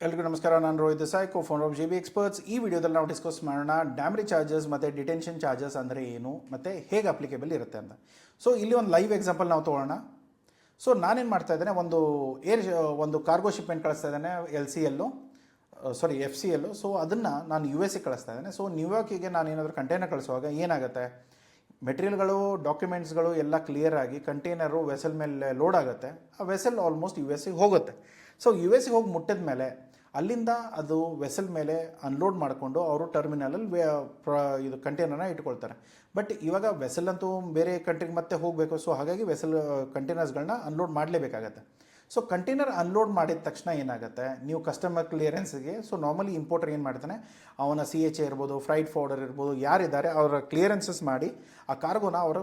ಎಲ್ರಿಗೂ ನಮಸ್ಕಾರ. ನಾನು Rohit Desai, co-founder of JB experts. ಈ ವಿಡಿಯೋದಲ್ಲಿ ನಾವು ಡಿಸ್ಕಸ್ ಮಾಡೋಣ ಡ್ಯಾಮರಿ ಚಾರ್ಜಸ್ ಮತ್ತು ಡಿಟೆನ್ಷನ್ ಚಾರ್ಜಸ್ ಅಂದರೆ ಏನು ಮತ್ತು ಹೇಗೆ ಅಪ್ಲಿಕೇಬಲ್ ಇರುತ್ತೆ ಅಂತ. ಸೊ ಇಲ್ಲಿ ಒಂದು ಲೈವ್ ಎಕ್ಸಾಂಪಲ್ ನಾವು ತೊಗೊಳ್ಳೋಣ. ಸೊ ನಾನೇನು ಮಾಡ್ತಾ ಇದ್ದೇನೆ, ಒಂದು ಕಾರ್ಗೋ ಶಿಪ್ಮೆಂಟ್ ಕಳಿಸ್ತಾ ಇದ್ದೇನೆ, FCL. ಸೊ ಅದನ್ನು ನಾನು US ಕಳಿಸ್ತಾ ಇದ್ದೇನೆ. ಸೊ ನ್ಯೂಯಾರ್ಕಿಗೆ ನಾನು ಏನಾದರೂ ಕಂಟೈನರ್ ಕಳಿಸುವಾಗ ಏನಾಗುತ್ತೆ, ಮೆಟೀರಿಯಲ್ಗಳು, ಡಾಕ್ಯುಮೆಂಟ್ಸ್ಗಳು ಎಲ್ಲ ಕ್ಲಿಯರ್ ಆಗಿ ಕಂಟೈನರು ವೆಸಲ್ ಮೇಲೆ ಲೋಡ್ ಆಗುತ್ತೆ. ಆ ವೆಸಲ್ ಆಲ್ಮೋಸ್ಟ್ US ಹೋಗುತ್ತೆ. ಸೊ US ಹೋಗಿ ಮುಟ್ಟಿದ ಮೇಲೆ ಅಲ್ಲಿಂದ ಅದು ವೆಸಲ್ ಮೇಲೆ ಅನ್ಲೋಡ್ ಮಾಡಿಕೊಂಡು ಅವರು ಟರ್ಮಿನಲಲ್ಲಿ ಇದು ಕಂಟೈನರ್ನ ಇಟ್ಕೊಳ್ತಾರೆ. ಬಟ್ ಇವಾಗ ವೆಸಲ್ ಅಂತೂ ಬೇರೆ ಕಂಟ್ರಿಗೆ ಮತ್ತೆ ಹೋಗಬೇಕು. ಸೊ ಹಾಗಾಗಿ ಕಂಟೈನರ್ಸ್ಗಳನ್ನ ಅನ್ಲೋಡ್ ಮಾಡಲೇಬೇಕಾಗತ್ತೆ. ಸೊ ಕಂಟೈನರ್ ಅನ್ಲೋಡ್ ಮಾಡಿದ ತಕ್ಷಣ ಏನಾಗುತ್ತೆ, ನೀವು ಕಸ್ಟಮರ್ ಕ್ಲಿಯರೆನ್ಸ್ಗೆ, ಸೊ ನಾರ್ಮಲಿ ಇಂಪೋರ್ಟರ್ ಏನು ಮಾಡ್ತಾನೆ, ಅವನ CHA ಇರ್ಬೋದು, ಫ್ರೈಟ್ ಫಾರ್ವರ್ಡರ್ ಇರ್ಬೋದು, ಯಾರಿದ್ದಾರೆ ಅವರ ಕ್ಲಿಯರೆನ್ಸಸ್ ಮಾಡಿ ಆ ಕಾರ್ಗೋನ ಅವರ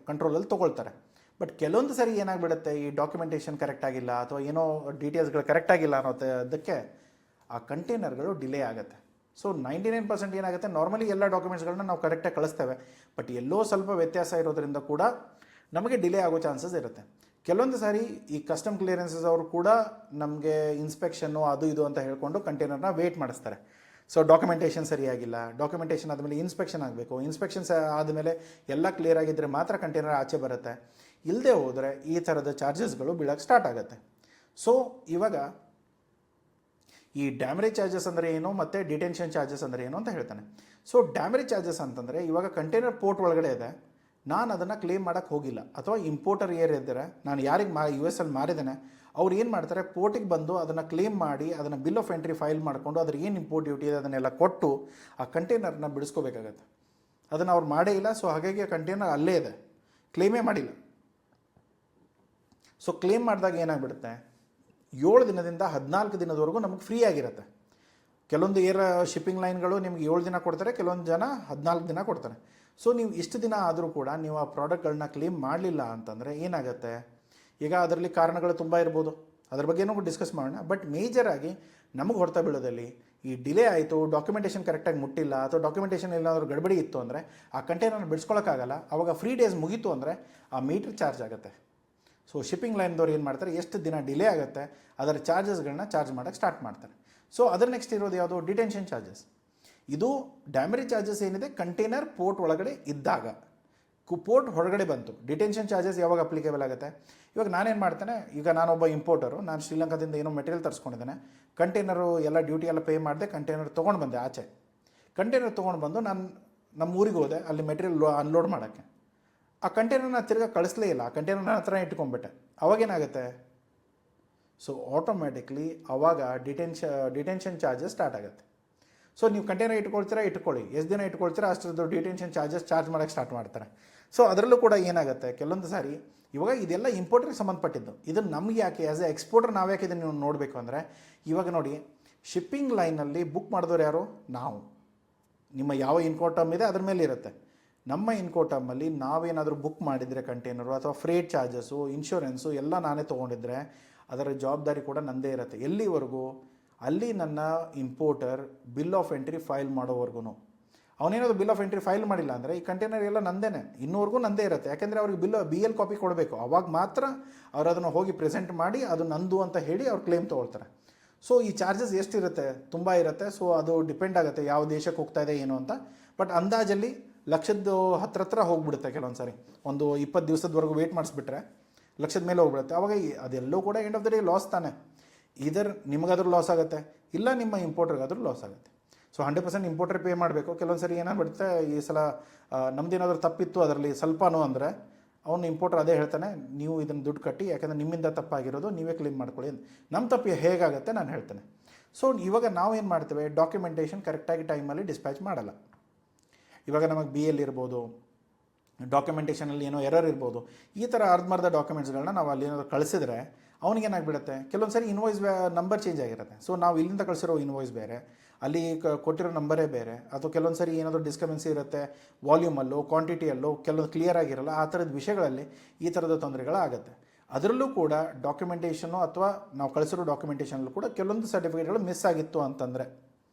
ಕಂಟ್ರೋಲಲ್ಲಿ ತೊಗೊಳ್ತಾರೆ. ಬಟ್ ಕೆಲವೊಂದು ಸರಿ ಏನಾಗ್ಬಿಡುತ್ತೆ, ಈ ಡಾಕ್ಯುಮೆಂಟೇಷನ್ ಕರೆಕ್ಟಾಗಿಲ್ಲ ಅಥವಾ ಏನೋ ಡೀಟೇಲ್ಸ್ಗಳು ಕರೆಕ್ಟಾಗಿಲ್ಲ ಅನ್ನೋದಕ್ಕೆ ಆ ಕಂಟೈನರ್ಗಳು ಡಿಲೇ ಆಗುತ್ತೆ. ಸೊ 99% ಏನಾಗುತ್ತೆ, ನಾರ್ಮಲಿ ಎಲ್ಲ ಡಾಕ್ಯುಮೆಂಟ್ಸ್ಗಳನ್ನ ನಾವು ಕರೆಕ್ಟಾಗಿ ಕಳಿಸ್ತೇವೆ. ಬಟ್ ಎಲ್ಲೋ ಸ್ವಲ್ಪ ವ್ಯತ್ಯಾಸ ಇರೋದ್ರಿಂದ ಕೂಡ ನಮಗೆ ಡಿಲೇ ಆಗೋ ಚಾನ್ಸಸ್ ಇರುತ್ತೆ. ಕೆಲವೊಂದು ಸಾರಿ ಈ ಕಸ್ಟಮ್ ಕ್ಲಿಯರೆನ್ಸಸ್ ಅವರು ಕೂಡ ನಮಗೆ ಇನ್ಸ್ಪೆಕ್ಷನ್ನು ಅದು ಇದು ಅಂತ ಹೇಳ್ಕೊಂಡು ಕಂಟೈನರ್ನ ವೇಟ್ ಮಾಡಿಸ್ತಾರೆ. ಸೊ ಡಾಕ್ಯುಮೆಂಟೇಷನ್ ಸರಿಯಾಗಿಲ್ಲ, ಡಾಕ್ಯುಮೆಂಟೇಷನ್ ಆದಮೇಲೆ ಇನ್ಸ್ಪೆಕ್ಷನ್ ಆಗಬೇಕು, ಇನ್ಸ್ಪೆಕ್ಷನ್ಸ್ ಆದಮೇಲೆ ಎಲ್ಲ ಕ್ಲಿಯರ್ ಆಗಿದ್ದರೆ ಮಾತ್ರ ಕಂಟೈನರ್ ಆಚೆ ಬರುತ್ತೆ. ಇಲ್ಲದೆ ಹೋದರೆ ಈ ಥರದ ಚಾರ್ಜಸ್ಗಳು ಬೀಳೋಕ್ಕೆ ಸ್ಟಾರ್ಟ್ ಆಗುತ್ತೆ. ಸೊ ಇವಾಗ ಈ ಡ್ಯಾಮರೇಜ್ ಚಾರ್ಜಸ್ ಅಂದರೆ ಏನು ಮತ್ತು ಡಿಟೆನ್ಷನ್ ಚಾರ್ಜಸ್ ಅಂದರೆ ಏನು ಅಂತ ಹೇಳ್ತಾನೆ. ಸೊ ಡ್ಯಾಮರೇಜ್ ಚಾರ್ಜಸ್ ಅಂತಂದರೆ, ಇವಾಗ ಕಂಟೈನರ್ ಪೋರ್ಟ್ ಒಳಗಡೆ ಇದೆ, ನಾನು ಅದನ್ನು ಕ್ಲೇಮ್ ಮಾಡೋಕ್ಕೆ ಹೋಗಿಲ್ಲ, ಅಥವಾ ಇಂಪೋರ್ಟರ್ ಏರಿದ್ದಾರೆ, ನಾನು ಯಾರಿಗೆ US ಮಾರಿದ್ದೇನೆ ಅವ್ರು ಏನು ಮಾಡ್ತಾರೆ, ಪೋರ್ಟಿಗೆ ಬಂದು ಅದನ್ನು ಕ್ಲೇಮ್ ಮಾಡಿ ಅದನ್ನು ಬಿಲ್ ಆಫ್ ಎಂಟ್ರಿ ಫೈಲ್ ಮಾಡಿಕೊಂಡು ಅದ್ರ ಏನು ಇಂಪೋರ್ಟ್ ಡ್ಯೂಟಿ ಇದೆ ಅದನ್ನೆಲ್ಲ ಕೊಟ್ಟು ಆ ಕಂಟೈನರ್ನ ಬಿಡಿಸ್ಕೋಬೇಕಾಗತ್ತೆ. ಅದನ್ನು ಅವ್ರು ಮಾಡೇ ಇಲ್ಲ. ಸೊ ಹಾಗಾಗಿ ಆ ಕಂಟೈನರ್ ಅಲ್ಲೇ ಇದೆ, ಕ್ಲೇಮೇ ಮಾಡಿಲ್ಲ. ಸೊ ಕ್ಲೇಮ್ ಮಾಡಿದಾಗ ಏನಾಗ್ಬಿಡುತ್ತೆ, 7 ದಿನದಿಂದ 14 ದಿನದವರೆಗೂ ನಮಗೆ ಫ್ರೀ ಆಗಿರುತ್ತೆ. ಕೆಲವೊಂದು ಶಿಪ್ಪಿಂಗ್ ಲೈನ್ಗಳು ನಿಮ್ಗೆ 7 ದಿನ ಕೊಡ್ತಾರೆ, ಕೆಲವೊಂದು ಜನ 14 ದಿನ ಕೊಡ್ತಾರೆ. ಸೊ ನೀವು ಇಷ್ಟು ದಿನ ಆದರೂ ಕೂಡ ನೀವು ಆ ಪ್ರಾಡಕ್ಟ್ಗಳನ್ನ ಕ್ಲೇಮ್ ಮಾಡಲಿಲ್ಲ ಅಂತಂದರೆ ಏನಾಗುತ್ತೆ, ಈಗ ಅದರಲ್ಲಿ ಕಾರಣಗಳು ತುಂಬ ಇರ್ಬೋದು, ಅದ್ರ ಬಗ್ಗೆನೂ ಡಿಸ್ಕಸ್ ಮಾಡೋಣ. ಬಟ್ ಮೇಜರಾಗಿ ನಮಗೆ ಹೊರತಾ ಬೀಳೋದಲ್ಲಿ ಈ ಡಿಲೇ ಆಯಿತು, ಡಾಕ್ಯುಮೆಂಟೇಷನ್ ಕರೆಕ್ಟಾಗಿ ಮುಟ್ಟಿಲ್ಲ, ಅಥವಾ ಡಾಕ್ಯುಮೆಂಟೇಷನ್ ಏನಾದರೂ ಗಡಬಡಿ ಇತ್ತು ಅಂದರೆ ಆ ಕಂಟೈನರ್ನ ಬಿಡಿಸ್ಕೊಳ್ಳೋಕ್ಕಾಗಲ್ಲ. ಆವಾಗ ಫ್ರೀ ಡೇಸ್ ಮುಗೀತು ಅಂದರೆ ಆ ಮೀಟ್ರ್ ಚಾರ್ಜ್ ಆಗುತ್ತೆ. ಸೊ ಶಿಪ್ಪಿಂಗ್ ಲೈನ್ದವ್ರು ಏನು ಮಾಡ್ತಾರೆ, ಎಷ್ಟು ದಿನ ಡಿಲೇ ಆಗುತ್ತೆ ಅದರ ಚಾರ್ಜಸ್ಗಳನ್ನ ಚಾರ್ಜ್ ಮಾಡೋಕ್ಕೆ ಸ್ಟಾರ್ಟ್ ಮಾಡ್ತಾರೆ. ಸೊ ಅದರ ನೆಕ್ಸ್ಟ್ ಇರೋದು ಯಾವುದು, ಡಿಟೆನ್ಷನ್ ಚಾರ್ಜಸ್. ಇದು ಡ್ಯಾಮರೇಜ್ ಚಾರ್ಜಸ್ ಏನಿದೆ ಕಂಟೈನರ್ ಪೋರ್ಟ್ ಒಳಗಡೆ ಇದ್ದಾಗ, ಪೋರ್ಟ್ ಹೊರಗಡೆ ಬಂತು. ಡಿಟೆನ್ಷನ್ ಚಾರ್ಜಸ್ ಯಾವಾಗ ಅಪ್ಲಿಕೇಬಲ್ ಆಗುತ್ತೆ, ಇವಾಗ ನಾನೇನು ಮಾಡ್ತೇನೆ, ಈಗ ನಾನೊಬ್ಬ ಇಂಪೋರ್ಟರು, ನಾನು ಶ್ರೀಲಂಕಾದಿಂದ ಏನೋ ಮೆಟೀರಿಯಲ್ ತರಿಸ್ಕೊಂಡಿದ್ದೇನೆ, ಕಂಟೈನರು ಎಲ್ಲ ಡ್ಯೂಟಿ ಎಲ್ಲ ಪೇ ಮಾಡಿದೆ, ಕಂಟೈನರ್ ತೊಗೊಂಡು ಬಂದೆ ಆಚೆ. ಕಂಟೈನರ್ ತೊಗೊಂಡು ಬಂದು ನಾನು ನಮ್ಮ ಊರಿಗೆ ಹೋದೆ, ಅಲ್ಲಿ ಮೆಟೀರಿಯಲ್ ಅನ್ಲೋಡ್ ಮಾಡೋಕ್ಕೆ. ಆ ಕಂಟೈನರ್ನ ತಿರ್ಗಾ ಕಳಿಸ್ಲೇ ಇಲ್ಲ, ಆ ಕಂಟೈನರ್ನ ಹತ್ರ ಇಟ್ಕೊಂಡ್ಬಿಟ್ಟೆ. ಅವಾಗೇನಾಗುತ್ತೆ, ಸೊ ಆಟೋಮ್ಯಾಟಿಕ್ಲಿ ಅವಾಗ ಡಿಟೆನ್ಷನ್ ಚಾರ್ಜಸ್ ಸ್ಟಾರ್ಟ್ ಆಗುತ್ತೆ. ಸೊ ನೀವು ಕಂಟೈನರ್ ಇಟ್ಕೊಳ್ಳಿ, ಎಷ್ಟು ದಿನ ಇಟ್ಕೊಳ್ತೀರಾ ಅಷ್ಟರದ್ದು ಡಿಟೆನ್ಷನ್ ಚಾರ್ಜ್ ಮಾಡೋಕ್ಕೆ ಸ್ಟಾರ್ಟ್ ಮಾಡ್ತಾರೆ. ಸೊ ಅದರಲ್ಲೂ ಕೂಡ ಏನಾಗುತ್ತೆ, ಕೆಲವೊಂದು ಸಾರಿ ಇವಾಗ ಇದೆಲ್ಲ ಇಂಪೋರ್ಟ್ರಿಗೆ ಸಂಬಂಧಪಟ್ಟಿದ್ದು, ಇದನ್ನು ನಮಗೆ ಯಾಕೆ ಆ್ಯಸ್ ಎ ಎಕ್ಸ್ಪೋರ್ಟರ್ ನಾವು ಯಾಕೆ ಇದನ್ನು ನೋಡಬೇಕು ಅಂದರೆ, ಇವಾಗ ನೋಡಿ, ಶಿಪ್ಪಿಂಗ್ ಲೈನಲ್ಲಿ ಬುಕ್ ಮಾಡಿದವ್ರು ಯಾರು, ನಾವು. ನಿಮ್ಮ ಯಾವ ಇನ್ಕೋಟಮ್ ಇದೆ ಅದ್ರ ಮೇಲೆ ಇರುತ್ತೆ. ನಮ್ಮ ಇನ್ಕೋಟಮಲ್ಲಿ ನಾವೇನಾದರೂ ಬುಕ್ ಮಾಡಿದರೆ ಕಂಟೈನರು ಅಥವಾ ಫ್ರೇಟ್ ಚಾರ್ಜಸ್ಸು, ಇನ್ಶೂರೆನ್ಸು ಎಲ್ಲ ನಾನೇ ತೊಗೊಂಡಿದ್ರೆ ಅದರ ಜವಾಬ್ದಾರಿ ಕೂಡ ನನ್ನದೇ ಇರುತ್ತೆ. ಎಲ್ಲಿವರೆಗೂ, ಅಲ್ಲಿ ನನ್ನ importer bill of entry file ಮಾಡೋವರೆಗೂ. ಅವನೇನಾದ್ರು ಬಿಲ್ ಆಫ್ ಎಂಟ್ರಿ ಫೈಲ್ ಮಾಡಿಲ್ಲ ಅಂದರೆ ಈ ಕಂಟೈನರ್ ಎಲ್ಲ ನಂದೇನೆ, ಇನ್ನೂವರೆಗೂ ನಂದೇ ಇರುತ್ತೆ. ಯಾಕೆಂದರೆ ಅವ್ರಿಗೆ BL ಕಾಪಿ ಕೊಡಬೇಕು, ಅವಾಗ ಮಾತ್ರ ಅವ್ರು ಅದನ್ನು ಹೋಗಿ ಪ್ರೆಸೆಂಟ್ ಮಾಡಿ ಅದು ನಂದು ಅಂತ ಹೇಳಿ ಅವ್ರು ಕ್ಲೇಮ್ ತೊಗೊಳ್ತಾರೆ. ಸೊ ಈ ಚಾರ್ಜಸ್ ಎಷ್ಟಿರುತ್ತೆ, ತುಂಬ ಇರುತ್ತೆ. ಸೊ ಅದು ಡಿಪೆಂಡ್ ಆಗುತ್ತೆ ಯಾವ ದೇಶಕ್ಕೆ ಹೋಗ್ತಾ ಇದೆ ಏನು ಅಂತ. ಬಟ್ ಅಂದಾಜಲ್ಲಿ ಲಕ್ಷದ ಹತ್ರ ಹೋಗ್ಬಿಡುತ್ತೆ. ಕೆಲವೊಂದು ಸಾರಿ ಒಂದು 20 ದಿವಸದವರೆಗೂ ವೇಟ್ ಮಾಡಿಸ್ಬಿಟ್ರೆ ಲಕ್ಷದ ಮೇಲೆ ಹೋಗ್ಬಿಡುತ್ತೆ. ಅವಾಗ ಅದೆಲ್ಲೂ ಕೂಡ end of the day loss ತಾನೆ. ಇದರ್ ನಿಮಗಾದ್ರೂ ಲಾಸ್ ಆಗುತ್ತೆ, ಇಲ್ಲ ನಿಮ್ಮ ಇಂಪೋರ್ಟರ್ಗಾದ್ರೂ ಲಾಸ್ ಆಗುತ್ತೆ. ಸೊ 100% ಇಂಪೋರ್ಟರ್ ಪೇ ಮಾಡಬೇಕು. ಕೆಲವೊಂದು ಸರಿ ಏನಾಗ್ಬಿಡುತ್ತೆ, ಈ ಸಲ ನಮ್ದೇನಾದರೂ ತಪ್ಪಿತ್ತು ಅದರಲ್ಲಿ ಸ್ವಲ್ಪನೂ ಅಂದರೆ ಅವನು ಇಂಪೋರ್ಟರ್ ಅದೇ ಹೇಳ್ತಾನೆ, ನೀವು ಇದನ್ನು ದುಡ್ಡು ಕಟ್ಟಿ, ಯಾಕಂದರೆ ನಿಮ್ಮಿಂದ ತಪ್ಪಾಗಿರೋದು ನೀವೇ ಕ್ಲೀನ್ ಮಾಡ್ಕೊಳ್ಳಿ. ನಮ್ಮ ತಪ್ಪು ಹೇಗಾಗುತ್ತೆ ನಾನು ಹೇಳ್ತೇನೆ. ಸೊ ಇವಾಗ ನಾವೇನು ಮಾಡ್ತೇವೆ, ಡಾಕ್ಯುಮೆಂಟೇಷನ್ ಕರೆಕ್ಟಾಗಿ ಟೈಮಲ್ಲಿ ಡಿಸ್ಪ್ಯಾಚ್ ಮಾಡಲ್ಲ. ಇವಾಗ ನಮಗೆ BL ಇರ್ಬೋದು, ಡಾಕ್ಯುಮೆಂಟೇಷನಲ್ಲಿ ಏನೋ ಎರರ್ ಇರ್ಬೋದು, ಈ ಥರ ಅರ್ಧಮರ್ಧ ಡಾಕ್ಯುಮೆಂಟ್ಸ್ಗಳನ್ನ ನಾವು ಅಲ್ಲಿ ಏನಾದರೂ ಕಳಿಸಿದ್ರೆ ಅವನಿಗೇನಾಗ್ಬಿಡುತ್ತೆ, ಕೆಲವೊಂದು ಸರಿ ಇನ್ವಾಯ್ಸ್ ನಂಬರ್ ಚೇಂಜ್ ಆಗಿರುತ್ತೆ. ಸೊ ನಾವು ಇಲ್ಲಿಂದ ಕಳಿಸಿರೋ ಇನ್ವಾಯ್ಸ್ ಬೇರೆ, ಅಲ್ಲಿ ಕೊಟ್ಟಿರೋ ನಂಬರೇ ಬೇರೆ, ಅಥವಾ ಕೆಲವೊಂದು ಸರಿ ಏನಾದರೂ ಡಿಸ್ಕಮೆನ್ಸಿ ಇರುತ್ತೆ, ವಾಲ್ಯೂಮಲ್ಲೋ ಕ್ವಾಂಟಿಟಿಯಲ್ಲೋ ಕೆಲವೊಂದು ಕ್ಲಿಯರ್ ಆಗಿರಲ್ಲ. ಆ ಥರದ ವಿಷಯಗಳಲ್ಲಿ ಈ ಥರದ ತೊಂದರೆಗಳಾಗುತ್ತೆ. ಅದರಲ್ಲೂ ಕೂಡ ಡಾಕ್ಯುಮೆಂಟೇಷನು ಅಥವಾ ನಾವು ಕಳಿಸಿರೋ ಡಾಕ್ಯುಮೆಂಟೇಷನಲ್ಲೂ ಕೂಡ ಕೆಲವೊಂದು ಸರ್ಟಿಫಿಕೇಟ್ಗಳು ಮಿಸ್ ಆಗಿತ್ತು ಅಂತಂದರೆ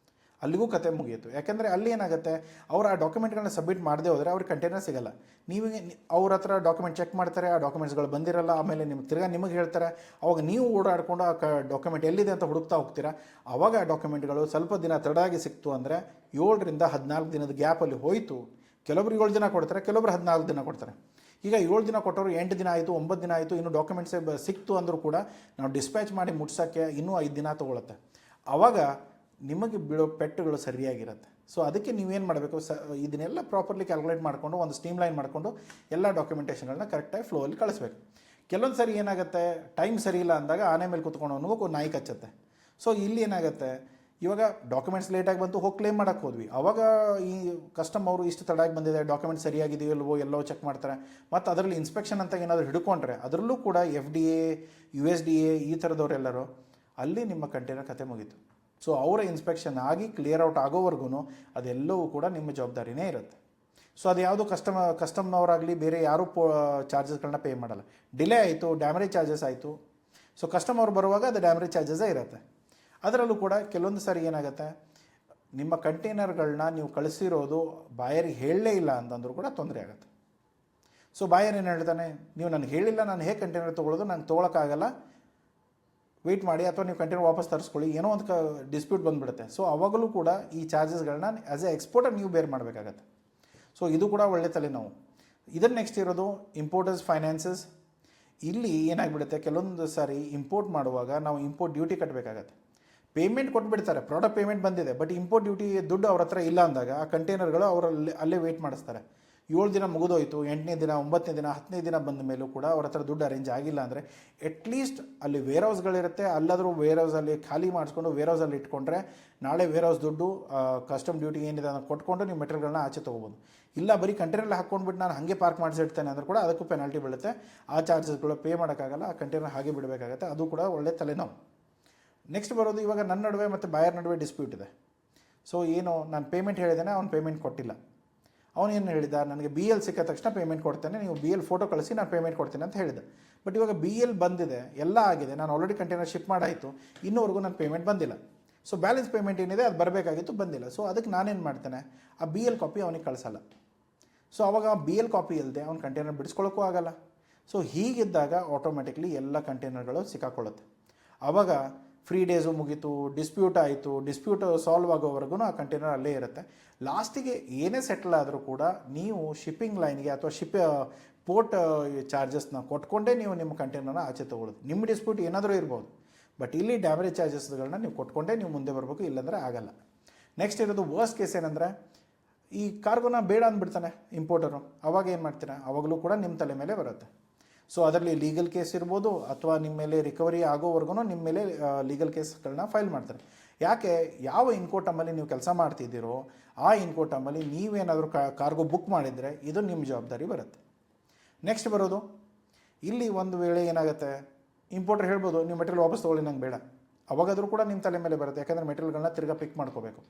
ಅಲ್ಲಿಗೂ ಕತೆ ಮುಗಿಯಿತು. ಯಾಕೆಂದರೆ ಅಲ್ಲಿ ಏನಾಗುತ್ತೆ, ಅವ್ರು ಆ ಡಾಕ್ಯುಮೆಂಟ್ಗಳನ್ನ ಸಬ್ಮಿಟ್ ಮಾಡದೆ ಹೋದರೆ ಅವ್ರಿಗೆ ಕಂಟೈನರ್ ಸಿಗಲ್ಲ. ನೀವು ಅವ್ರ ಹತ್ರ ಡಾಕ್ಯುಮೆಂಟ್ ಚೆಕ್ ಮಾಡ್ತಾರೆ, ಆ ಡಾಕ್ಯುಮೆಂಟ್ಸ್ಗಳು ಬಂದಿರಲ್ಲ, ಆಮೇಲೆ ನಿಮಗೆ ಹೇಳ್ತಾರೆ. ಅವಾಗ ನೀವು ಓಡಾಡಿಕೊಂಡು ಆ ಡಾಕ್ಯುಮೆಂಟ್ ಎಲ್ಲಿದೆ ಅಂತ ಹುಡುಕ್ತಾ ಹೋಗ್ತೀರಾ. ಆವಾಗ ಆ ಡಾಕ್ಯುಮೆಂಟ್ಗಳು ಸ್ವಲ್ಪ ದಿನ ತಡವಾಗಿ ಸಿಕ್ತು ಅಂದರೆ 7ರಿಂದ 14 ದಿನದ ಗ್ಯಾಪಲ್ಲಿ ಹೋಯಿತು. ಕೆಲವೊಬ್ರು 7 ದಿನ ಕೊಡ್ತಾರೆ, ಕೆಲವೊಬ್ರು 14 ದಿನ ಕೊಡ್ತಾರೆ. ಈಗ 7 ದಿನ ಕೊಟ್ಟವರು 8 ದಿನ ಆಯಿತು, 9 ದಿನ ಆಯಿತು, ಇನ್ನೂ ಡಾಕ್ಯುಮೆಂಟ್ಸೇ ಸಿಕ್ತು ಅಂದರೂ ಕೂಡ ನಾವು ಡಿಸ್ಪ್ಯಾಚ್ ಮಾಡಿ ಮುಟ್ಸೋಕ್ಕೆ ಇನ್ನೂ 5 ದಿನ ತೊಗೊಳುತ್ತೆ. ಆವಾಗ ನಿಮಗೆ ಬೀಳೋ ಪೆಟ್ಟುಗಳು ಸರಿಯಾಗಿರುತ್ತೆ. ಸೊ ಅದಕ್ಕೆ ನೀವೇನು ಮಾಡಬೇಕು, ಇದನ್ನೆಲ್ಲ ಪ್ರಾಪರ್ಲಿ ಕ್ಯಾಲ್ಕುಲೇಟ್ ಮಾಡಿಕೊಂಡು ಒಂದು ಸ್ಟ್ರೀಮ್ ಲೈನ್ ಮಾಡಿಕೊಂಡು ಎಲ್ಲ ಡಾಕ್ಯುಮೆಂಟೇಷನ್ಗಳನ್ನ ಕರೆಕ್ಟಾಗಿ ಫ್ಲೋಯಲ್ಲಿ ಕಳಿಸ್ಬೇಕು. ಕೆಲವೊಂದು ಸರಿ ಏನಾಗುತ್ತೆ, ಟೈಮ್ ಸರಿ ಇಲ್ಲ ಅಂದಾಗ ಆನೆ ಮೇಲೆ ಕೂತ್ಕೊಂಡವನಿಗೂ ನಾಯಿ ಕಚ್ಚುತ್ತೆ. ಸೊ ಇಲ್ಲಿ ಏನಾಗುತ್ತೆ, ಇವಾಗ ಡಾಕ್ಯುಮೆಂಟ್ಸ್ ಲೇಟಾಗಿ ಬಂತು, ಹೋಗಿ ಕ್ಲೇಮ್ ಮಾಡೋಕ್ಕೆ ಹೋದ್ವಿ. ಆವಾಗ ಈ ಕಸ್ಟಮ್ ಅವರು ಇಷ್ಟು ತಡಾಗಿ ಬಂದಿದೆ, ಡಾಕ್ಯುಮೆಂಟ್ ಸರಿಯಾಗಿದೆಯೋ ಇಲ್ವೋ ಎಲ್ಲೋ ಚೆಕ್ ಮಾಡ್ತಾರೆ. ಮತ್ತು ಅದರಲ್ಲಿ ಇನ್ಸ್ಪೆಕ್ಷನ್ ಅಂತ ಏನಾದರೂ ಹಿಡ್ಕೊಂಡ್ರೆ ಅದರಲ್ಲೂ ಕೂಡ FDA, USDA ಈ ಥರದವರೆಲ್ಲರೂ ಅಲ್ಲಿ ನಿಮ್ಮ ಕಂಟೈನರ್ ಕತೆ ಮುಗೀತು. ಸೊ ಅವರ ಇನ್ಸ್ಪೆಕ್ಷನ್ ಆಗಿ ಕ್ಲಿಯರ್ ಔಟ್ ಆಗೋವರೆಗೂ ಅದೆಲ್ಲವೂ ಕೂಡ ನಿಮ್ಮ ಜವಾಬ್ದಾರಿನೇ ಇರುತ್ತೆ. ಸೊ ಅದು ಯಾವುದು ಕಸ್ಟಮ್ನವರಾಗಲಿ ಬೇರೆ ಯಾರೂ ಚಾರ್ಜಸ್ಗಳನ್ನ ಪೇ ಮಾಡಲ್ಲ. ಡಿಲೇ ಆಯಿತು, ಡ್ಯಾಮೇಜ್ ಚಾರ್ಜಸ್ ಆಯಿತು. ಸೊ ಕಸ್ಟಮರ್ ಬರುವಾಗ ಅದು ಡ್ಯಾಮೇಜ್ ಚಾರ್ಜಸ್ಸೇ ಇರುತ್ತೆ. ಅದರಲ್ಲೂ ಕೂಡ ಕೆಲವೊಂದು ಸಾರಿ ಏನಾಗುತ್ತೆ, ನಿಮ್ಮ ಕಂಟೈನರ್ಗಳನ್ನ ನೀವು ಕಳಿಸಿರೋದು ಬಾಯರಿಗೆ ಹೇಳಲೇ ಇಲ್ಲ ಅಂತಂದ್ರೂ ಕೂಡ ತೊಂದರೆ ಆಗುತ್ತೆ. ಸೊ ಬಾಯರ್ ಏನು ಹೇಳ್ತಾನೆ, ನೀವು ನನಗೆ ಹೇಳಿಲ್ಲ, ನಾನು ಹೇಗೆ ಕಂಟೈನರ್ ತೊಗೊಳ್ಳೋದು, ನನಗೆ ತೊಗೊಳಕ್ಕಾಗಲ್ಲ, ವೆಯ್ಟ್ ಮಾಡಿ, ಅಥವಾ ನೀವು ಕಂಟೈನರ್ ವಾಪಸ್ ತರಿಸ್ಕೊಳ್ಳಿ, ಏನೋ ಒಂದು ಡಿಸ್ಪ್ಯೂಟ್ ಬಂದುಬಿಡುತ್ತೆ. ಸೊ ಅವಾಗಲೂ ಕೂಡ ಈ ಚಾರ್ಜಸ್ಗಳನ್ನ ಆ್ಯಸ್ ಎ ಎಕ್ಸ್ಪೋರ್ಟರ್ ನೀವು ಬೇರ್ ಮಾಡಬೇಕಾಗತ್ತೆ. ಸೊ ಇದು ಕೂಡ ಒಳ್ಳೆ ತಲೆನೋವು. ಇದನ್ನು ನೆಕ್ಸ್ಟ್ ಇರೋದು ಇಂಪೋರ್ಟರ್ಸ್ ಫೈನಾನ್ಸಸ್. ಇಲ್ಲಿ ಏನಾಗಿಬಿಡುತ್ತೆ, ಕೆಲವೊಂದು ಸಾರಿ ಇಂಪೋರ್ಟ್ ಮಾಡುವಾಗ ನಾವು ಇಂಪೋರ್ಟ್ ಡ್ಯೂಟಿ ಕಟ್ಟಬೇಕಾಗತ್ತೆ. ಪೇಮೆಂಟ್ ಕೊಟ್ಬಿಡ್ತಾರೆ, ಪ್ರಾಡಕ್ಟ್ ಪೇಮೆಂಟ್ ಬಂದಿದೆ, ಬಟ್ ಇಂಪೋರ್ಟ್ ಡ್ಯೂಟಿ ದುಡ್ಡು ಅವ್ರ ಹತ್ರ ಇಲ್ಲ ಅಂದಾಗ ಆ ಕಂಟೈನರ್ಗಳು ಅವರಲ್ಲಿ ಅಲ್ಲೇ ವೆಯ್ಟ್ ಮಾಡಿಸ್ತಾರೆ. 7 ದಿನ ಮುಗಿದೋಯ್ತು, 8ನೇ ದಿನ, 9ನೇ ದಿನ, 10ನೇ ದಿನ ಬಂದ ಮೇಲೂ ಕೂಡ ಅವ್ರ ಹತ್ರ ದುಡ್ಡು ಅರೇಂಜ್ ಆಗಿಲ್ಲ ಅಂದರೆ ಅಟ್ಲೀಸ್ಟ್ ಅಲ್ಲಿ ವೇರ್ ಹೌಸ್ಗಳಿರುತ್ತೆ, ಅಲ್ಲಾದರೂ ವೇರ್ ಹೌಸಲ್ಲಿ ಖಾಲಿ ಮಾಡಿಸ್ಕೊಂಡು ವೇರ್ ಹೌಸಲ್ಲಿ ಇಟ್ಕೊಂಡ್ರೆ ನಾಳೆ ವೇರ್ ಹೌಸ್ ದುಡ್ಡು ಕಸ್ಟಮ್ ಡ್ಯೂಟಿ ಏನಿದೆ ಅದನ್ನು ಕೊಟ್ಕೊಂಡು ನೀವು ಮೆಟೀರಿಯಲ್ಗಳನ್ನ ಆಚೆ ತೊಗೋಬೋದು. ಇಲ್ಲ ಬರೀ ಕಂಟೈನರ್ಲ್ಲಿ ಹಾಕ್ಕೊಂಡ್ಬಿಟ್ಟು ನಾನು ಹಾಗೆ ಪಾರ್ಕ್ ಮಾಡಿಸಿಡ್ತೇನೆ ಅಂದ್ರೆ ಕೂಡ ಅದಕ್ಕೂ ಪೆನಾಲ್ಟಿ ಬೀಳುತ್ತೆ. ಆ ಚಾರ್ಜಸ್ಗಳು ಪೇ ಮಾಡೋಕ್ಕಾಗಲ್ಲ, ಆ ಕಂಟೈನರ್ ಹಾಗೆ ಬಿಡಬೇಕಾಗತ್ತೆ. ಅದು ಕೂಡ ಒಳ್ಳೆ ತಲೆನೋವು. ನೆಕ್ಸ್ಟ್ ಬರೋದು, ಇವಾಗ ನನ್ನ ನಡುವೆ ಮತ್ತು ಬಾಯರ್ ನಡುವೆ ಡಿಸ್ಪ್ಯೂಟ್ ಇದೆ. ಸೊ ಏನು, ನಾನು ಪೇಮೆಂಟ್ ಹೇಳಿದ್ದೇನೆ, ಅವ್ನು ಪೇಮೆಂಟ್ ಕೊಟ್ಟಿಲ್ಲ. ಅವನೇನು ಹೇಳಿದ, ನನಗೆ BL ಸಿಕ್ಕ ತಕ್ಷಣ ಪೇಮೆಂಟ್ ಕೊಡ್ತೇನೆ, ನೀವು BL ಫೋಟೋ ಕಳಿಸಿ ನಾನು ಪೇಮೆಂಟ್ ಕೊಡ್ತೇನೆ ಅಂತ ಹೇಳಿದೆ. ಬಟ್ ಇವಾಗ BL ಬಂದಿದೆ, ಎಲ್ಲ ಆಗಿದೆ, ನಾನು ಆಲ್ರೆಡಿ ಕಂಟೈನರ್ ಶಿಪ್ ಮಾಡಾಯಿತು, ಇನ್ನೂವರೆಗೂ ನನ್ನ ಪೇಮೆಂಟ್ ಬಂದಿಲ್ಲ. ಸೊ ಬ್ಯಾಲೆನ್ಸ್ ಪೇಮೆಂಟ್ ಏನಿದೆ ಅದು ಬರಬೇಕಾಗಿತ್ತು, ಬಂದಿಲ್ಲ. ಸೊ ಅದಕ್ಕೆ ನಾನೇನು ಮಾಡ್ತೇನೆ, ಆ BL ಕಾಪಿ ಅವನಿಗೆ ಕಳಿಸಲ್ಲ. ಸೊ ಅವಾಗ BL ಕಾಪಿ ಇಲ್ಲದೆ ಅವ್ನು ಕಂಟೈನರ್ ಬಿಡಿಸ್ಕೊಳ್ಳೋಕ್ಕೂ ಆಗಲ್ಲ. ಸೊ ಹೀಗಿದ್ದಾಗ ಆಟೋಮೆಟಿಕ್ಲಿ ಎಲ್ಲ ಕಂಟೈನರ್ಗಳು ಸಿಕ್ಕಾಕೊಳ್ಳುತ್ತೆ. ಆವಾಗ 3 ಡೇಸು ಮುಗೀತು, ಡಿಸ್ಪ್ಯೂಟ್ ಆಯಿತು, ಡಿಸ್ಪ್ಯೂಟ್ ಸಾಲ್ವ್ ಆಗೋವರೆಗೂ ಆ ಕಂಟೈನರ್ ಅಲ್ಲೇ ಇರುತ್ತೆ. ಲಾಸ್ಟಿಗೆ ಏನೇ ಸೆಟ್ಲ್ ಆದರೂ ಕೂಡ ನೀವು ಶಿಪ್ಪಿಂಗ್ ಲೈನ್ಗೆ ಅಥವಾ ಪೋರ್ಟ್ ಚಾರ್ಜಸ್ನ ಕೊಟ್ಕೊಂಡೇ ನೀವು ನಿಮ್ಮ ಕಂಟೈನರ್ನ ಆಚೆ ತೊಗೊಳ್ಳೋದು. ನಿಮ್ಮ ಡಿಸ್ಪ್ಯೂಟ್ ಏನಾದರೂ ಇರ್ಬೋದು, ಬಟ್ ಇಲ್ಲಿ ಡ್ಯಾಮೇಜ್ ಚಾರ್ಜಸ್ಗಳನ್ನ ನೀವು ಕೊಟ್ಕೊಂಡೇ ನೀವು ಮುಂದೆ ಬರಬೇಕು, ಇಲ್ಲಾಂದರೆ ಆಗಲ್ಲ. ನೆಕ್ಸ್ಟ್ ಇರೋದು ವರ್ಸ್ಟ್ ಕೇಸ್ ಏನಂದರೆ, ಈ ಕಾರ್ಗೋನ ಬೇಡ ಅಂದ್ಬಿಡ್ತಾನೆ ಇಂಪೋರ್ಟರು. ಅವಾಗ ಏನು ಮಾಡ್ತೀರಾ, ಅವಾಗಲೂ ಕೂಡ ನಿಮ್ಮ ತಲೆ ಮೇಲೆ ಬರುತ್ತೆ. ಸೊ ಅದರಲ್ಲಿ ಲೀಗಲ್ ಕೇಸ್ ಇರ್ಬೋದು, ಅಥವಾ ನಿಮ್ಮ ಮೇಲೆ ರಿಕವರಿ ಆಗೋವರೆಗೂ ನಿಮ್ಮ ಮೇಲೆ ಲೀಗಲ್ ಕೇಸ್ಗಳನ್ನ ಫೈಲ್ ಮಾಡ್ತಾರೆ. ಯಾಕೆ, ಯಾವ ಇನ್ಕೋಟಮಲ್ಲಿ ನೀವು ಕೆಲಸ ಮಾಡ್ತಿದ್ದೀರೋ ಆ ಇನ್ಕೋಟಮಲ್ಲಿ ನೀವೇನಾದರೂ ಕಾರ್ಗೋ ಬುಕ್ ಮಾಡಿದರೆ ಇದು ನಿಮ್ಮ ಜವಾಬ್ದಾರಿ ಬರುತ್ತೆ. ನೆಕ್ಸ್ಟ್ ಬರೋದು, ಇಲ್ಲಿ ಒಂದು ವೇಳೆ ಏನಾಗುತ್ತೆ, ಇಂಪೋರ್ಟರ್ ಹೇಳ್ಬೋದು ನೀವು ಮೆಟೀರಿಯಲ್ ವಾಪಸ್ ತೊಗೊಳ್ಳಿ, ನಂಗೆ ಬೇಡ. ಅವಾಗಾದರೂ ಕೂಡ ನಿಮ್ಮ ತಲೆ ಮೇಲೆ ಬರುತ್ತೆ, ಯಾಕಂದರೆ ಮೆಟೀರಿಯಲ್ಗಳನ್ನ ತಿರ್ಗಾ ಪಿಕ್ ಮಾಡ್ಕೋಬೇಕು.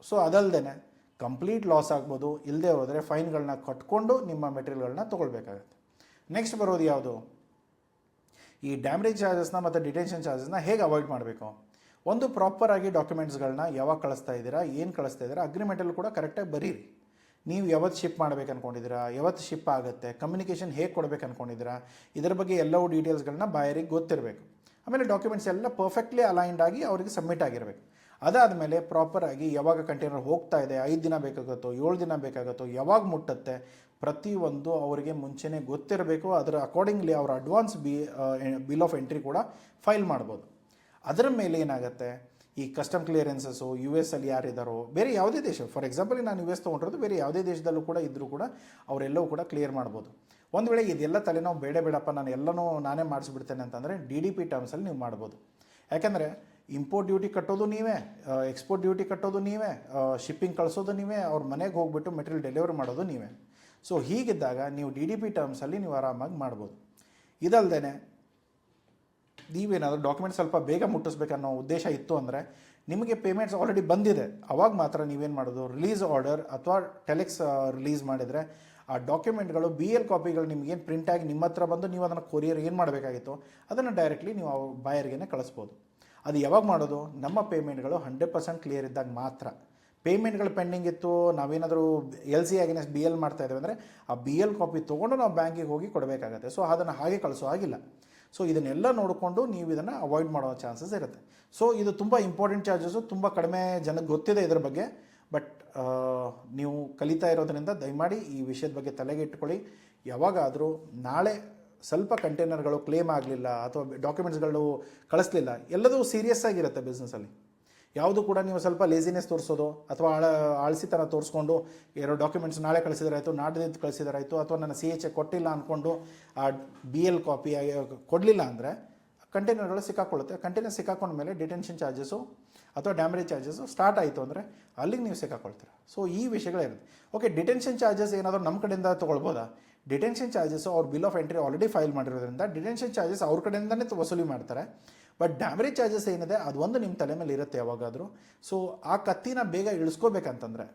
ಸೊ ಅದಲ್ಲದೆ ಕಂಪ್ಲೀಟ್ ಲಾಸ್ ಆಗ್ಬೋದು, ಇಲ್ಲದೆ ಹೋದರೆ ಫೈನ್ಗಳನ್ನ ಕಟ್ಕೊಂಡು ನಿಮ್ಮ ಮೆಟೀರಿಯಲ್ಗಳನ್ನ ತೊಗೊಳ್ಬೇಕಾಗತ್ತೆ. ನೆಕ್ಸ್ಟ್ ಬರೋದು ಯಾವುದು, ಈ ಡ್ಯಾಮೇಜ್ ಚಾರ್ಜಸ್ನ ಮತ್ತು ಡಿಟೆನ್ಷನ್ ಚಾರ್ಜಸ್ನ ಹೇಗೆ ಅವಾಯ್ಡ್ ಮಾಡಬೇಕು. ಒಂದು ಪ್ರಾಪರಾಗಿ ಡಾಕ್ಯುಮೆಂಟ್ಸ್ಗಳನ್ನ ಯಾವಾಗ ಕಳಿಸ್ತಾ ಇದ್ದೀರಾ, ಏನು ಕಳಿಸ್ತಾ ಇದ್ದೀರಾ, ಅಗ್ರಿಮೆಂಟಲ್ಲಿ ಕೂಡ ಕರೆಕ್ಟಾಗಿ ಬರೀರಿ. ನೀವು ಯಾವತ್ತು ಶಿಪ್ ಮಾಡಬೇಕು ಅಂದ್ಕೊಂಡಿದ್ದೀರಾ, ಯಾವತ್ತು ಶಿಪ್ ಆಗುತ್ತೆ, ಕಮ್ಯುನಿಕೇಷನ್ ಹೇಗೆ ಕೊಡಬೇಕು ಅಂದ್ಕೊಂಡಿದ್ದೀರಾ, ಇದರ ಬಗ್ಗೆ ಎಲ್ಲವೂ ಡೀಟೇಲ್ಸ್ಗಳನ್ನ ಬಾಯರಿಗೆ ಗೊತ್ತಿರಬೇಕು. ಆಮೇಲೆ ಡಾಕ್ಯುಮೆಂಟ್ಸ್ ಎಲ್ಲ ಪರ್ಫೆಕ್ಟ್ಲಿ ಅಲೈನ್ಡ್ ಆಗಿ ಅವರಿಗೆ ಸಬ್ಮಿಟ್ ಆಗಿರಬೇಕು. ಅದಾದಮೇಲೆ ಪ್ರಾಪರಾಗಿ ಯಾವಾಗ ಕಂಟೈನರ್ ಹೋಗ್ತಾ ಇದೆ, 5 ದಿನ ಬೇಕಾಗುತ್ತೋ 7 ದಿನ ಬೇಕಾಗುತ್ತೋ, ಯಾವಾಗ ಮುಟ್ಟುತ್ತೆ, ಪ್ರತಿಯೊಂದು ಅವರಿಗೆ ಮುಂಚೆನೇ ಗೊತ್ತಿರಬೇಕು. ಅದರ ಅಕಾರ್ಡಿಂಗ್ಲಿ ಅವರ ಅಡ್ವಾನ್ಸ್ ಬಿಲ್ ಆಫ್ ಎಂಟ್ರಿ ಕೂಡ ಫೈಲ್ ಮಾಡ್ಬೋದು. ಅದರ ಮೇಲೆ ಏನಾಗುತ್ತೆ, ಈ ಕಸ್ಟಮ್ ಕ್ಲಿಯರೆನ್ಸಸ್ಸು US ಅಲ್ಲಿ ಯಾರಿದ್ದಾರೋ, ಬೇರೆ ಯಾವುದೇ ದೇಶ, ಫಾರ್ ಎಕ್ಸಾಂಪಲ್ ನಾನು US ತೊಗೊಂಡಿರೋದು, ಬೇರೆ ಯಾವುದೇ ದೇಶದಲ್ಲೂ ಕೂಡ ಇದ್ದರೂ ಕೂಡ ಅವರೆಲ್ಲವೂ ಕೂಡ ಕ್ಲಿಯರ್ ಮಾಡ್ಬೋದು. ಒಂದು ವೇಳೆ ಇದೆಲ್ಲ ತಲೆನೋವು ಬೇಡಪ್ಪ, ನಾನು ಎಲ್ಲನೂ ನಾನೇ ಮಾಡಿಸ್ಬಿಡ್ತೇನೆ ಅಂತಂದರೆ DDP ಟರ್ಮ್ಸಲ್ಲಿ ನೀವು ಮಾಡ್ಬೋದು. ಯಾಕೆಂದರೆ ಇಂಪೋರ್ಟ್ ಡ್ಯೂಟಿ ಕಟ್ಟೋದು ನೀವೇ, ಎಕ್ಸ್ಪೋರ್ಟ್ ಡ್ಯೂಟಿ ಕಟ್ಟೋದು ನೀವೇ, ಶಿಪ್ಪಿಂಗ್ ಕಳಿಸೋದು ನೀವೇ, ಅವ್ರ ಮನೆಗೆ ಹೋಗ್ಬಿಟ್ಟು ಮೆಟೀರಿಯಲ್ ಡೆಲಿವರಿ ಮಾಡೋದು ನೀವೇ. ಸೊ ಹೀಗಿದ್ದಾಗ ನೀವು DDP ಟರ್ಮ್ಸಲ್ಲಿ ನೀವು ಆರಾಮಾಗಿ ಮಾಡ್ಬೋದು. ಇದಲ್ಲದೆ ನೀವೇನಾದರೂ ಡಾಕ್ಯುಮೆಂಟ್ ಸ್ವಲ್ಪ ಬೇಗ ಮುಟ್ಟಿಸ್ಬೇಕನ್ನೋ ಉದ್ದೇಶ ಇತ್ತು ಅಂದರೆ, ನಿಮಗೆ ಪೇಮೆಂಟ್ಸ್ ಆಲ್ರೆಡಿ ಬಂದಿದೆ, ಅವಾಗ ಮಾತ್ರ ನೀವೇನು ಮಾಡೋದು, ರಿಲೀಸ್ ಆರ್ಡರ್ ಅಥವಾ ಟೆಲೆಕ್ಸ್ ರಿಲೀಸ್ ಮಾಡಿದರೆ ಆ ಡಾಕ್ಯುಮೆಂಟ್ಗಳು BL ಕಾಪಿಗಳು ನಿಮಗೇನು ಪ್ರಿಂಟಾಗಿ ನಿಮ್ಮ ಹತ್ರ ಬಂದು ನೀವು ಅದನ್ನು ಕೊರಿಯರ್ ಏನು ಮಾಡಬೇಕಾಗಿತ್ತು ಅದನ್ನು ಡೈರೆಕ್ಟ್ಲಿ ನೀವು ಬಾಯರ್ಗೆ ಕಳಿಸ್ಬೋದು. ಅದು ಯಾವಾಗ ಮಾಡೋದು? ನಮ್ಮ ಪೇಮೆಂಟ್ಗಳು 100% ಕ್ಲಿಯರ್ ಇದ್ದಾಗ ಮಾತ್ರ. ಪೇಮೆಂಟ್ಗಳು ಪೆಂಡಿಂಗ್ ಇತ್ತು, ನಾವೇನಾದರೂ L C against B L ಮಾಡ್ತಾ ಇದ್ದೇವೆ ಅಂದರೆ ಆ ಬಿ ಎಲ್ ಕಾಪಿ ತೊಗೊಂಡು ನಾವು ಬ್ಯಾಂಕಿಗೆ ಹೋಗಿ ಕೊಡಬೇಕಾಗತ್ತೆ. ಸೊ ಅದನ್ನು ಹಾಗೆ ಕಳಿಸೋ ಆಗಿಲ್ಲ. ಸೊ ಇದನ್ನೆಲ್ಲ ನೋಡಿಕೊಂಡು ನೀವು ಇದನ್ನು ಅವಾಯ್ಡ್ ಮಾಡೋ ಚಾನ್ಸಸ್ ಇರುತ್ತೆ. ಸೊ ಇದು ತುಂಬ ಇಂಪಾರ್ಟೆಂಟ್ ಚಾರ್ಜಸ್ಸು, ತುಂಬ ಕಡಿಮೆ ಜನಕ್ಕೆ ಗೊತ್ತಿದೆ ಇದ್ರ ಬಗ್ಗೆ. ಬಟ್ ನೀವು ಕಲಿತಾ ಇರೋದ್ರಿಂದ ದಯಮಾಡಿ ಈ ವಿಷಯದ ಬಗ್ಗೆ ತಲೆಗೆ ಇಟ್ಕೊಳ್ಳಿ. ಯಾವಾಗಾದರೂ ನಾಳೆ ಸ್ವಲ್ಪ ಕಂಟೈನರ್ಗಳು ಕ್ಲೇಮ್ ಆಗಲಿಲ್ಲ ಅಥವಾ ಡಾಕ್ಯುಮೆಂಟ್ಸ್ಗಳು ಕಳಿಸ್ಲಿಲ್ಲ, ಎಲ್ಲದೂ ಸೀರಿಯಸ್ ಆಗಿರುತ್ತೆ ಬಿಸ್ನೆಸ್ಸಲ್ಲಿ. ಯಾವುದು ಕೂಡ ನೀವು ಸ್ವಲ್ಪ ಲೇಸಿನೆಸ್ ತೋರಿಸೋದು ಅಥವಾ ಆಳಸಿತನ ತೋರಿಸ್ಕೊಂಡು ಎರಡು ಡಾಕ್ಯುಮೆಂಟ್ಸ್ ನಾಳೆ ಕಳಿಸಿದ್ರಾಯಿತು, ನಾಡಿದ್ದು ಕಳಿಸಿದ್ರಾಯಿತು, ಅಥವಾ ನನ್ನ CHA ಕೊಟ್ಟಿಲ್ಲ ಅಂದ್ಕೊಂಡು ಆ BL ಕಾಪಿ ಕೊಡಲಿಲ್ಲ ಅಂದರೆ ಕಂಟೈನರ್ಗಳು ಸಿಕ್ಕಾಕೊಳ್ಳುತ್ತೆ. ಕಂಟೈನರ್ ಸಿಕ್ಕಾಕೊಂಡ ಮೇಲೆ ಡಿಟೆನ್ಷನ್ ಚಾರ್ಜಸ್ಸು ಅಥವಾ ಡ್ಯಾಮೇಜ್ ಚಾರ್ಜಸ್ಸು ಸ್ಟಾರ್ಟ್ ಆಯಿತು ಅಂದರೆ ಅಲ್ಲಿಗೆ ನೀವು ಸಿಕ್ಕಾಕೊಳ್ತೀರ. ಸೊ ಈ ವಿಷಯಗಳಿರುತ್ತೆ. ಓಕೆ, ಡಿಟೆನ್ಷನ್ ಚಾರ್ಜಸ್ ಏನಾದರೂ ನಮ್ಮ ಕಡೆಯಿಂದ ತೊಗೊಳ್ಬೋದಾ? ಡಿಟೆನ್ಷನ್ ಚಾರ್ಜಸ್ ಅವ್ರು bill of entry already file ಮಾಡಿರೋದ್ರಿಂದ ಡಿಟೆನ್ಷನ್ ಚಾರ್ಜಸ್ ಅವ್ರ ಕಡೆಯಿಂದನೇ ವಸೂಲಿ ಮಾಡ್ತಾರೆ. ಬಟ್ ಡ್ಯಾಮೇಜ್ ಚಾರ್ಜಸ್ ಏನಿದೆ ಅದು ಒಂದು ನಿಮ್ಮ ತಲೆ ಮೇಲೆ ಇರುತ್ತೆ ಯಾವಾಗಾದರೂ. ಸೊ ಆ ಕತ್ತಿನ ಬೇಗ ಇಳಿಸ್ಕೋಬೇಕಂತಂದರೆ,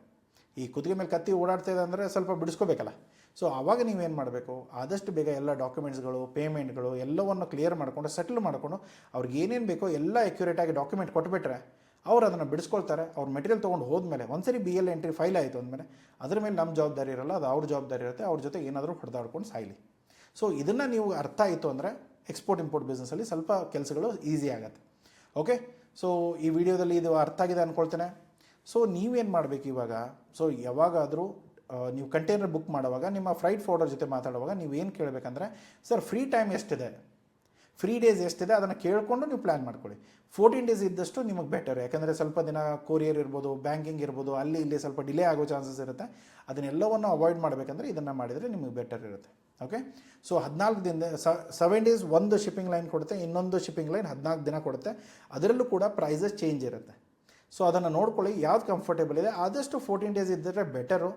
ಈ ಕುತ್ತಿಗೆ ಮೇಲೆ ಕತ್ತಿ ಓಡಾಡ್ತಾ ಇದೆ ಅಂದರೆ ಸ್ವಲ್ಪ ಬಿಡಿಸ್ಕೋಬೇಕಲ್ಲ. ಸೊ ಆವಾಗ ನೀವೇನು ಮಾಡಬೇಕು, ಆದಷ್ಟು ಬೇಗ ಎಲ್ಲ ಡಾಕ್ಯುಮೆಂಟ್ಸ್ಗಳು, ಪೇಮೆಂಟ್ಗಳು ಎಲ್ಲವನ್ನು ಕ್ಲಿಯರ್ ಮಾಡಿಕೊಂಡು ಸೆಟ್ಲ್ ಮಾಡಿಕೊಂಡು ಅವ್ರಿಗೆ ಏನೇನು ಬೇಕೋ ಎಲ್ಲ ಅಕ್ಯುರೇಟಾಗಿ ಡಾಕ್ಯುಮೆಂಟ್ ಕೊಟ್ಬಿಟ್ರೆ ಅವ್ರು ಅದನ್ನು ಬಿಡಿಸ್ಕೊಳ್ತಾರೆ. ಅವ್ರು ಮೆಟೀರಿಯಲ್ ತೊಗೊಂಡು ಹೋದ್ಮೇಲೆ ಒಂದ್ಸರಿ BL ಎಂಟ್ರಿ ಫೈಲ್ ಆಯಿತು ಅಂದಮೇಲೆ ಅದ್ರ ಮೇಲೆ ನಮ್ಮ ಜವಾಬ್ದಾರಿ ಇರಲ್ಲ, ಅದು ಅವ್ರ ಜವಾಬ್ದಾರಿ ಇರುತ್ತೆ. ಅವ್ರ ಜೊತೆ ಏನಾದರೂ ಹೊಡೆದಾಡ್ಕೊಂಡು ಸಾಯಲಿ. ಸೊ ಇದನ್ನು ನೀವು ಅರ್ಥ ಆಯಿತು ಅಂದರೆ ಎಕ್ಸ್ಪೋರ್ಟ್ ಇಂಪೋರ್ಟ್ ಬಿಸ್ನೆಸ್ಸಲ್ಲಿ ಸ್ವಲ್ಪ ಕೆಲಸಗಳು ಈಸಿ ಆಗುತ್ತೆ. ಓಕೆ, ಸೊ ಈ ವಿಡಿಯೋದಲ್ಲಿ ಇದು ಅರ್ಥ ಆಗಿದೆ ಅಂದ್ಕೊಳ್ತೇನೆ. ಸೊ ನೀವೇನು ಮಾಡಬೇಕು ಇವಾಗ, ಸೊ ಯಾವಾಗಾದರೂ ನೀವು ಕಂಟೈನರ್ ಬುಕ್ ಮಾಡುವಾಗ ನಿಮ್ಮ ಫ್ರೈಟ್ ಫಾರ್ವರ್ಡರ್ ಜೊತೆ ಮಾತಾಡುವಾಗ ನೀವೇನು ಕೇಳಬೇಕಂದ್ರೆ, ಸರ್ ಫ್ರೀ ಟೈಮ್ ಎಷ್ಟಿದೆ, ಫ್ರೀ ಡೇಸ್ ಎಷ್ಟಿದೆ ಅದನ್ನು ಕೇಳಿಕೊಂಡು ನೀವು ಪ್ಲ್ಯಾನ್ ಮಾಡ್ಕೊಳ್ಳಿ. 14 ಡೇಸ್ ಇದ್ದಷ್ಟು ನಿಮಗೆ ಬೆಟರ್. ಯಾಕಂದರೆ ಸ್ವಲ್ಪ ದಿನ ಕೊರಿಯರ್ ಇರ್ಬೋದು, ಬ್ಯಾಂಕಿಂಗ್ ಇರ್ಬೋದು, ಅಲ್ಲಿ ಇಲ್ಲಿ ಸ್ವಲ್ಪ ಡಿಲೇ ಆಗೋ ಚಾನ್ಸಸ್ ಇರುತ್ತೆ. ಅದನ್ನೆಲ್ಲವನ್ನು ಅವಾಯ್ಡ್ ಮಾಡಬೇಕಂದ್ರೆ ಇದನ್ನು ಮಾಡಿದರೆ ನಿಮಗೆ ಬೆಟರ್ ಇರುತ್ತೆ. ಓಕೆ, ಸೊ 14 ದಿನ 7 ಡೇಸ್ ಒಂದು ಶಿಪ್ಪಿಂಗ್ ಲೈನ್ ಕೊಡುತ್ತೆ, ಇನ್ನೊಂದು ಶಿಪ್ಪಿಂಗ್ ಲೈನ್ 14 ದಿನ ಕೊಡುತ್ತೆ. ಅದರಲ್ಲೂ ಕೂಡ ಪ್ರೈಸಸ್ ಚೇಂಜ್ ಇರುತ್ತೆ. ಸೊ ಅದನ್ನು ನೋಡ್ಕೊಳ್ಳಿ ಯಾವ್ದು ಕಂಫರ್ಟೇಬಲ್ ಇದೆ. ಆದಷ್ಟು 14 ಡೇಸ್ ಇದ್ದರೆ ಬೆಟರು.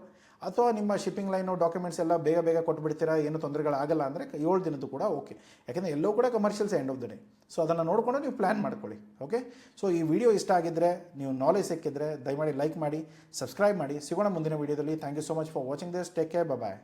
ಅಥವಾ ನಿಮ್ಮ ಶಿಪ್ಪಿಂಗ್ ಲೈನು ಡಾಕ್ಯುಮೆಂಟ್ಸ್ ಎಲ್ಲ ಬೇಗ ಬೇಗ ಕೊಟ್ಬಿಡ್ತೀರಾ, ಏನು ತೊಂದರೆಗಳಾಗಲ್ಲ ಅಂದರೆ 7 ದಿನದ್ದು ಕೂಡ ಓಕೆ. ಯಾಕೆಂದರೆ ಎಲ್ಲೋ ಕೂಡ commercials end of the day. So ಅದನ್ನು ನೋಡಿಕೊಂಡು ನೀವು ಪ್ಲ್ಯಾನ್ ಮಾಡ್ಕೊಳ್ಳಿ. ಓಕೆ, ಸೊ ಈ ವಿಡಿಯೋ ಇಷ್ಟ ಆಗಿದ್ದರೆ, ನೀವು ನಾಲೆಜ್ ಸಿಕ್ಕಿದ್ರೆ ದಯಮಾಡಿ ಲೈಕ್ ಮಾಡಿ, ಸಬ್ಸ್ಕ್ರೈಬ್ ಮಾಡಿ. ಸಿಗೋಣ ಮುಂದಿನ ವಿಡಿಯೋದಲ್ಲಿ. Thank you so much for watching this. Take care, bye.